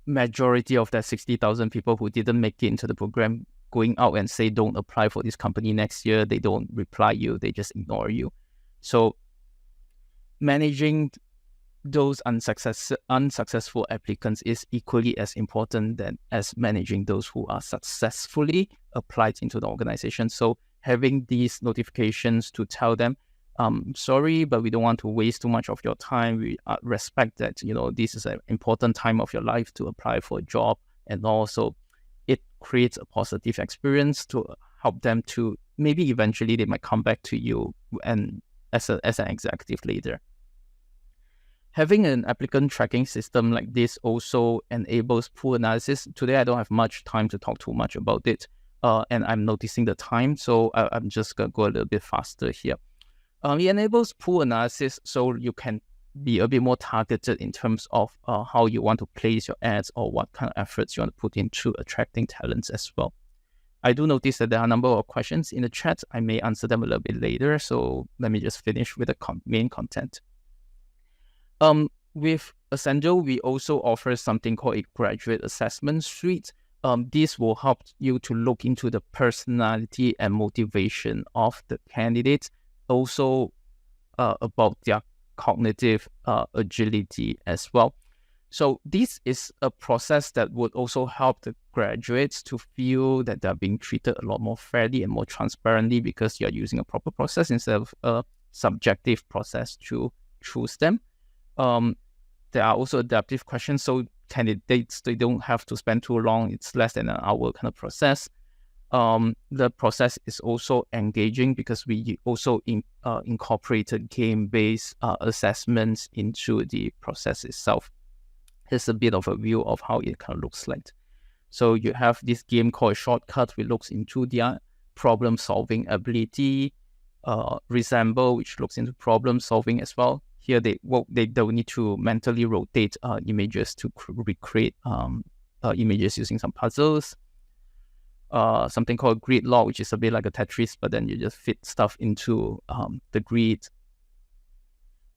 majority of that 60,000 people who didn't make it into the program going out and say, don't apply for this company next year. They don't reply you. They just ignore you. So managing those unsuccessful applicants is equally as important as managing those who are successfully applied into the organization. So having these notifications to tell them, sorry, but we don't want to waste too much of your time. We respect that, this is an important time of your life to apply for a job. And also it creates a positive experience to help them to maybe eventually they might come back to you and as an executive leader. Having an applicant tracking system like this also enables pool analysis. Today, I don't have much time to talk too much about it, and I'm noticing the time, so I'm just going to go a little bit faster here. It enables pool analysis, so you can be a bit more targeted in terms of how you want to place your ads or what kind of efforts you want to put into attracting talents as well. I do notice that there are a number of questions in the chat. I may answer them a little bit later, so let me just finish with the main content. With Accendo, we also offer something called a graduate assessment suite. This will help you to look into the personality and motivation of the candidates, also about their cognitive agility as well. So this is a process that would also help the graduates to feel that they're being treated a lot more fairly and more transparently because you're using a proper process instead of a subjective process to choose them. There are also adaptive questions, so candidates, they don't have to spend too long. It's less than an hour kind of process. The process is also engaging because we also incorporated game-based assessments into the process itself. Here's a bit of a view of how it kind of looks like. So you have this game called Shortcut, which looks into their problem-solving ability. Resemble, which looks into problem-solving as well. Here they don't need to mentally rotate images to recreate images using some puzzles. Something called grid log, which is a bit like a Tetris, but then you just fit stuff into the grid.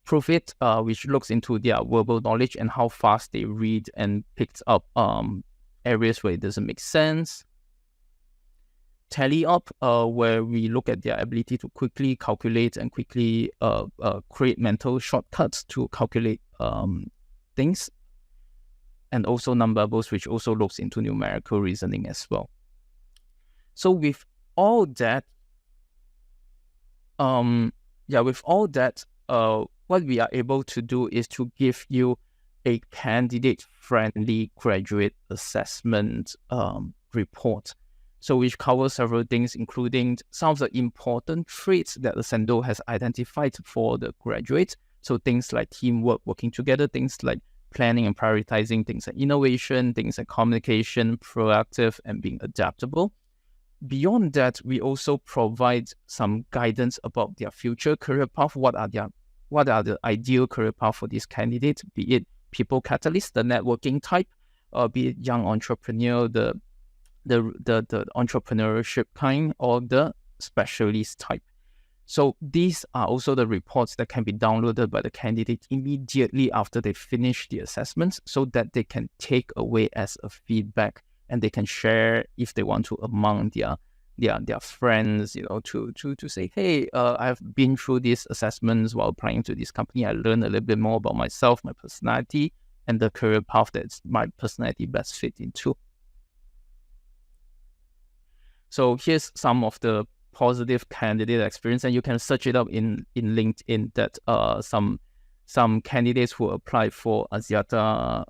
Proof it, which looks into their verbal knowledge and how fast they read and picks up areas where it doesn't make sense. Tally up, where we look at their ability to quickly calculate and quickly create mental shortcuts to calculate things. And also numberables, which also looks into numerical reasoning as well. So with all that, what we are able to do is to give you a candidate-friendly graduate assessment report. So which covers several things, including some of the important traits that Accendo has identified for the graduates. So things like teamwork, working together, things like planning and prioritizing, things like innovation, things like communication, proactive, and being adaptable. Beyond that, we also provide some guidance about their future career path. What are the ideal career path for these candidates? Be it people catalyst, the networking type, be it young entrepreneur, the entrepreneurship kind, or the specialist type. So these are also the reports that can be downloaded by the candidate immediately after they finish the assessments, so that they can take away as a feedback and they can share if they want to among their friends, to say, hey, I've been through these assessments while applying to this company. I learned a little bit more about myself, my personality, and the career path that my personality best fit into. So here's some of the positive candidate experience, and you can search it up in LinkedIn that some candidates who applied for Axiata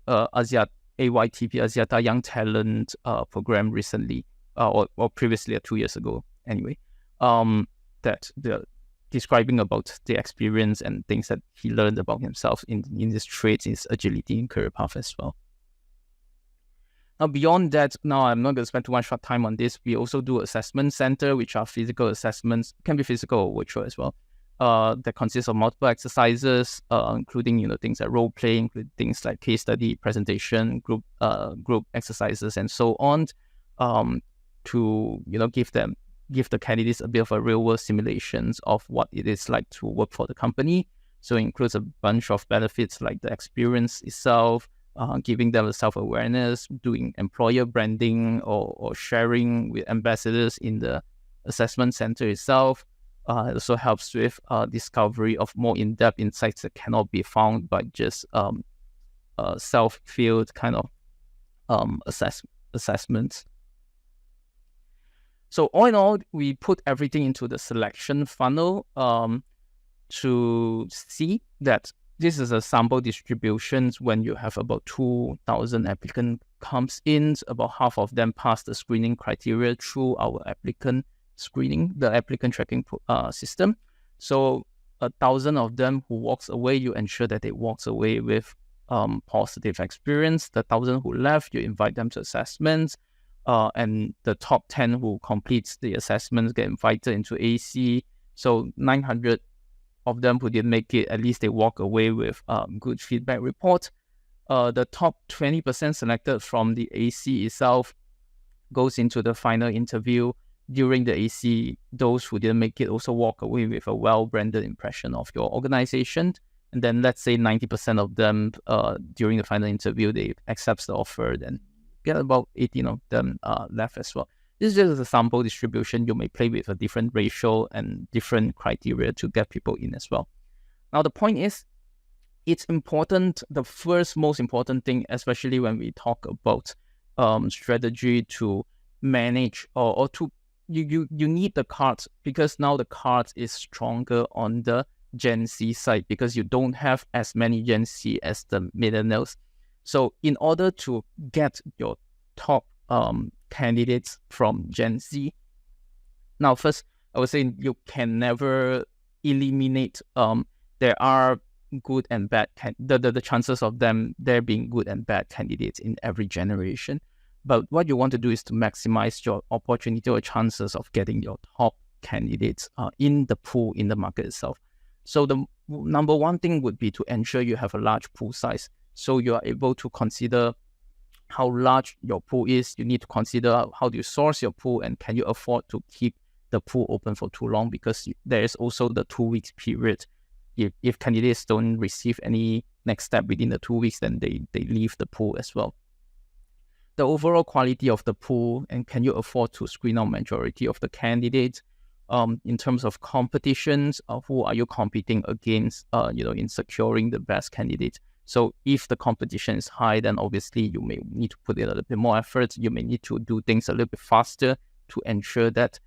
Axiata Young Talent program recently, or previously 2 years ago anyway, that they're describing about the experience and things that he learned about himself in his traits, his agility and career path as well. Now, beyond that, I'm not going to spend too much time on this. We also do assessment center, which are physical assessments, can be physical or virtual as well. That consists of multiple exercises, including things like role playing, things like case study, presentation, group exercises, and so on, to give the candidates a bit of a real world simulations of what it is like to work for the company. So it includes a bunch of benefits like the experience itself, giving them a self-awareness, doing employer branding or sharing with ambassadors in the assessment center itself. It also helps with discovery of more in-depth insights that cannot be found by just self-filled kind of assessments. So all in all, we put everything into the selection funnel to see that this is a sample distribution. When you have about 2,000 applicants comes in, about half of them pass the screening criteria through our applicant screening, the applicant tracking system. So 1,000 of them who walks away, you ensure that they walks away with positive experience. The 1,000 who left, you invite them to assessments. And the top 10 who completes the assessments get invited into AC. So 900 of them who didn't make it, at least they walk away with good feedback report. The top 20% selected from the AC itself goes into the final interview. During the AC, those who didn't make it also walk away with a well-branded impression of your organization. And then let's say 90% of them during the final interview, they accept the offer, then get about 18 of them left as well. This is just a sample distribution. You may play with a different ratio and different criteria to get people in as well. Now, the point is, it's important, the first most important thing, especially when we talk about strategy to manage or to, you need the cards, because now the cards is stronger on the Gen Z side because you don't have as many Gen Z as the millennials. So in order to get your top candidates from Gen Z, now first I would say you can never eliminate. There are good and bad the chances of there being good and bad candidates in every generation. But what you want to do is to maximize your opportunity or chances of getting your top candidates in the pool in the market itself. So the number one thing would be to ensure you have a large pool size. So you are able to consider how large your pool is. You need to consider how do you source your pool, and can you afford to keep the pool open for too long, because there is also the 2 weeks period. If candidates don't receive any next step within the 2 weeks, then they leave the pool as well. The overall quality of the pool, and can you afford to screen out majority of the candidates? In terms of competitions, who are you competing against, in securing the best candidates? So if the competition is high, then obviously you may need to put in a little bit more effort. You may need to do things a little bit faster to ensure that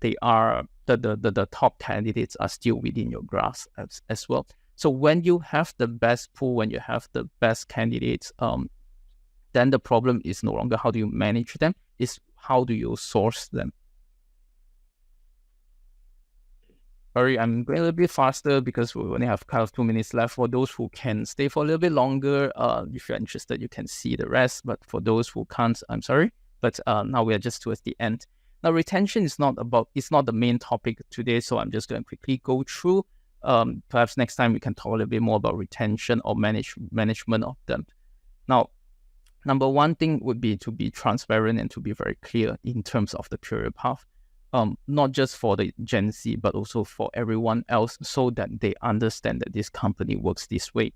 they are the top candidates are still within your grasp as well. So when you have the best pool, when you have the best candidates, then the problem is no longer how do you manage them, it's how do you source them. Sorry, I'm going a little bit faster because we only have kind of 2 minutes left. For those who can stay for a little bit longer, if you're interested, you can see the rest. But for those who can't, I'm sorry. But now we are just towards the end. Now, retention is not the main topic today, so I'm just going to quickly go through. Perhaps next time we can talk a little bit more about retention or management of them. Now, number one thing would be to be transparent and to be very clear in terms of the career path. Not just for the Gen Z, but also for everyone else, so that they understand that this company works this way.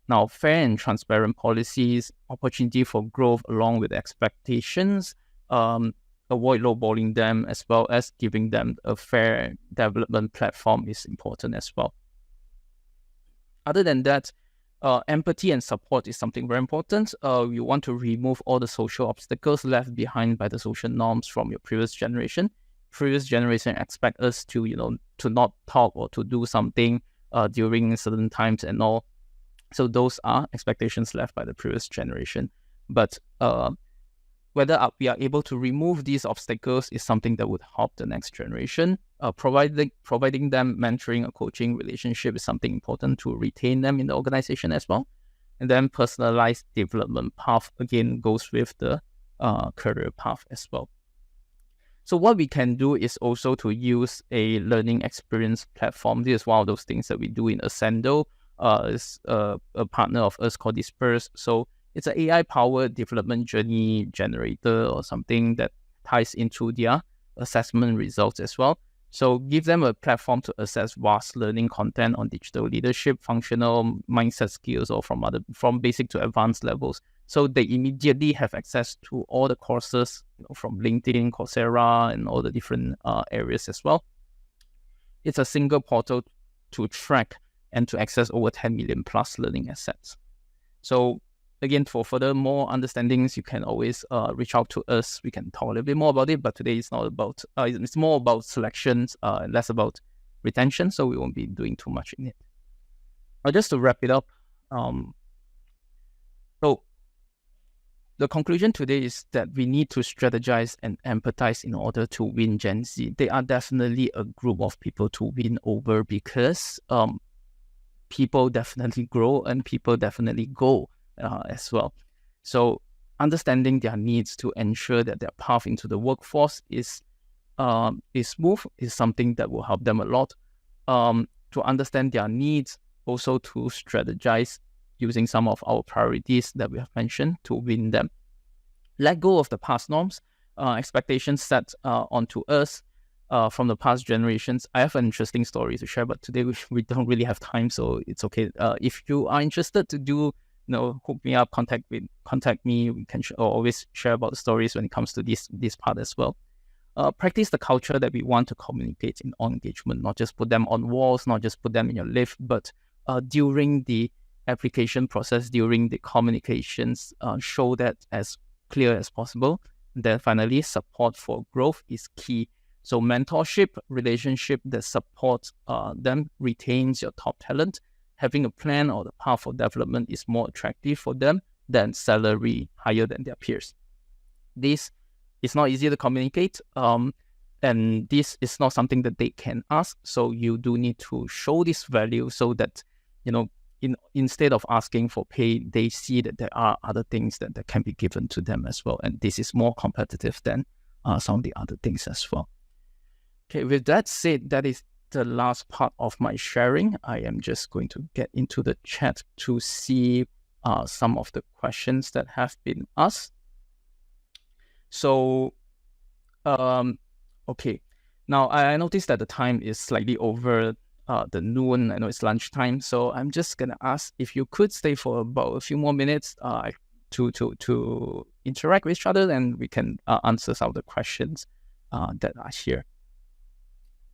Now, fair and transparent policies, opportunity for growth along with expectations, avoid lowballing them, as well as giving them a fair development platform is important as well. Other than that, empathy and support is something very important. You want to remove all the social obstacles left behind by the social norms from your previous generation. Previous generation expect us to, to not talk or to do something during certain times and all. So those are expectations left by the previous generation. But whether we are able to remove these obstacles is something that would help the next generation. Providing them mentoring or coaching relationship is something important to retain them in the organization as well. And then personalized development path again goes with the career path as well. So what we can do is also to use a learning experience platform. This is one of those things that we do in Accendo. It's a partner of us called Disperse. So it's an AI-powered development journey generator or something that ties into their assessment results as well. So give them a platform to assess vast learning content on digital leadership, functional mindset skills, or from basic to advanced levels. So they immediately have access to all the courses from LinkedIn, Coursera, and all the different areas as well. It's a single portal to track and to access over 10 million plus learning assets. So again, for further more understandings, you can always reach out to us. We can talk a little bit more about it, but today it's not about, it's more about selections, less about retention, so we won't be doing too much in it. Just to wrap it up, so the conclusion today is that we need to strategize and empathize in order to win Gen Z. They are definitely a group of people to win over, because people definitely grow and people definitely go as well. So understanding their needs to ensure that their path into the workforce is smooth is something that will help them a lot. To understand their needs, also to strategize using some of our priorities that we have mentioned to win them. Let go of the past norms, expectations set onto us from the past generations. I have an interesting story to share, but today we don't really have time, so it's okay. If you are interested to do, hook me up, contact me. We can always share about the stories when it comes to this part as well. Practice the culture that we want to communicate in engagement, not just put them on walls, not just put them in your lift, but during the application process, during the communications, show that as clear as possible. And then finally, support for growth is key. So mentorship, relationship that supports them, retains your top talent. Having a plan or the path for development is more attractive for them than salary higher than their peers. This is not easy to communicate, and this is not something that they can ask. So you do need to show this value so that instead of asking for pay, they see that there are other things that can be given to them as well. And this is more competitive than some of the other things as well. Okay, with that said, that is the last part of my sharing. I am just going to get into the chat to see some of the questions that have been asked. So, okay. Now, I noticed that the time is slightly over the noon. I know it's lunchtime. So I'm just going to ask if you could stay for about a few more minutes to interact with each other, and we can answer some of the questions that are here.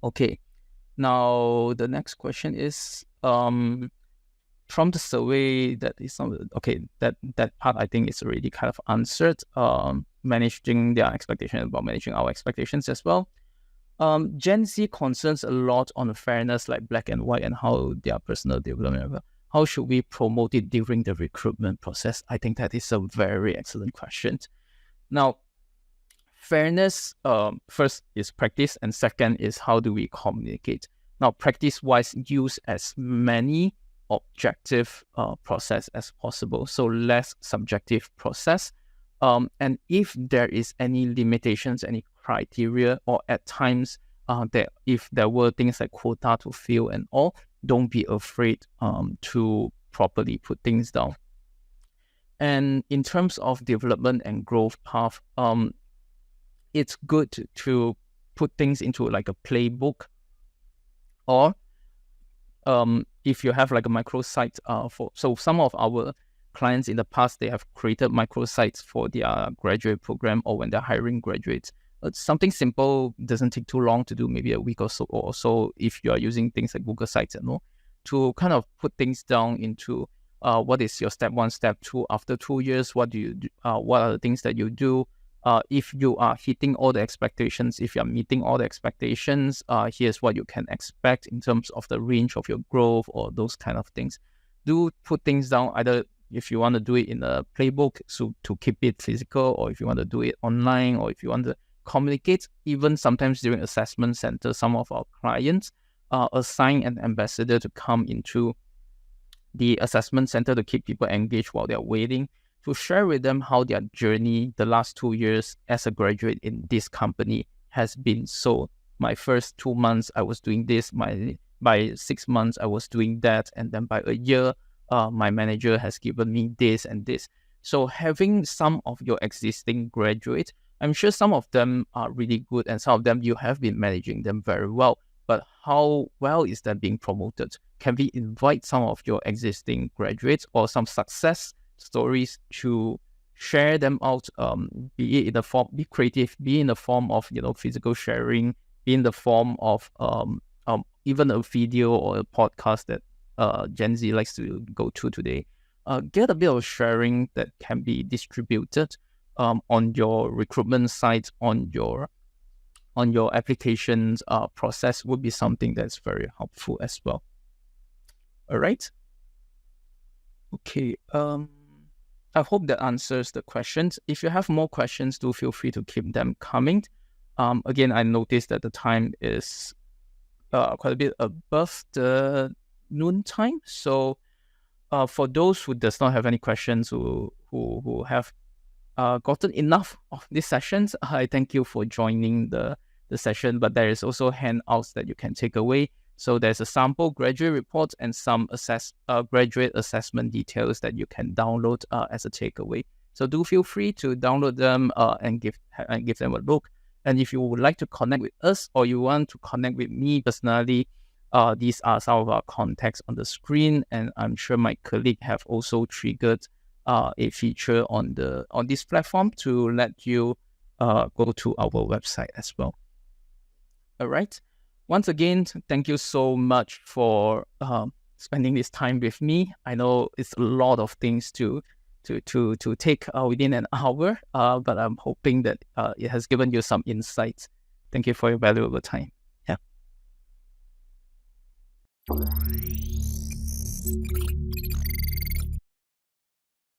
Okay. Now, the next question is from the survey that is that part I think is already kind of answered. Managing their expectations, about managing our expectations as well. Gen Z concerns a lot on the fairness, like black and white, and how their personal development. How should we promote it during the recruitment process? I think that is a very excellent question. Now, fairness, first is practice, and second is how do we communicate. Now, practice-wise, use as many objective process as possible, so less subjective process. And if there is any limitations, any criteria, or at times that if there were things like quota to fill and all, don't be afraid to properly put things down. And in terms of development and growth path, it's good to put things into like a playbook, or if you have like a microsite so some of our clients in the past, they have created microsites for their graduate program, or when they're hiring graduates. Something simple, doesn't take too long to do, maybe a week or so if you are using things like Google Sites and all, to kind of put things down into what is your step 1, step 2 after 2 years, what do you do, what are the things that you do, if you are hitting all the expectations, if you're meeting all the expectations, here's what you can expect in terms of the range of your growth, or those kind of things. Do put things down, either if you want to do it in a playbook, so to keep it physical, or if you want to do it online, or if you want to communicate, even sometimes during assessment center, some of our clients assign an ambassador to come into the assessment center to keep people engaged while they're waiting, to share with them how their journey the last 2 years as a graduate in this company has been. So my first 2 months I was doing this, by 6 months I was doing that, and then by a year my manager has given me this and this. So having some of your existing graduates, I'm sure some of them are really good, and some of them you have been managing them very well, but how well is that being promoted? Can we invite some of your existing graduates or some success stories to share them out, be it in the form, be creative, be in the form of physical sharing, be in the form of even a video or a podcast that Gen Z likes to go to today. Get a bit of sharing that can be distributed on your recruitment site, on your applications process, would be something that's very helpful as well. All right. Okay. I hope that answers the questions. If you have more questions, do feel free to keep them coming. Again, I noticed that the time is quite a bit above the noon time. So for those who does not have any questions, who have gotten enough of these sessions, I thank you for joining the session. But there is also handouts that you can take away. So there's a sample graduate report and some graduate assessment details that you can download as a takeaway. So do feel free to download them and give them a look. And if you would like to connect with us, or you want to connect with me personally, these are some of our contacts on the screen. And I'm sure my colleague have also triggered a feature on this platform to let you go to our website as well. All right. Once again, thank you so much for spending this time with me. I know it's a lot of things to take within an hour, but I'm hoping that it has given you some insights. Thank you for your valuable time. Yeah.